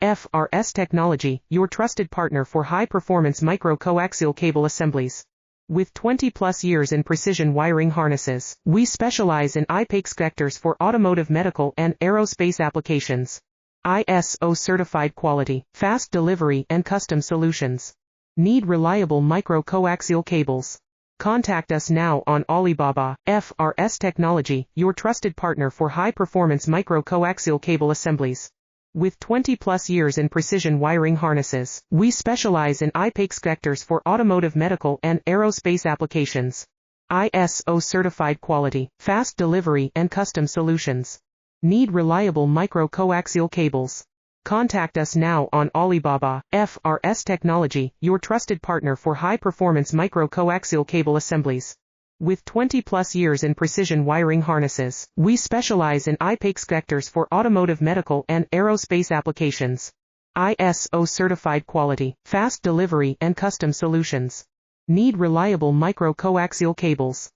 FRS Technology, your trusted partner for high-performance micro-coaxial cable assemblies. With 20-plus years in precision wiring harnesses, we specialize in IP68 connectors for automotive, medical, and aerospace applications. ISO-certified quality, fast delivery, and custom solutions. Need reliable micro-coaxial cables? Contact us now on Alibaba. FRS Technology, your trusted partner for high-performance micro-coaxial cable assemblies. With 20-plus years in precision wiring harnesses, we specialize in IP68 connectors for automotive, medical, and aerospace applications. ISO-certified quality, fast delivery, and custom solutions. Need reliable micro-coaxial cables? Contact us now on Alibaba. FRS Technology, your trusted partner for high-performance micro-coaxial cable assemblies. With 20-plus years in precision wiring harnesses, we specialize in IP68 connectors for automotive, medical, and aerospace applications. ISO-certified quality, fast delivery, and custom solutions. Need reliable micro-coaxial cables?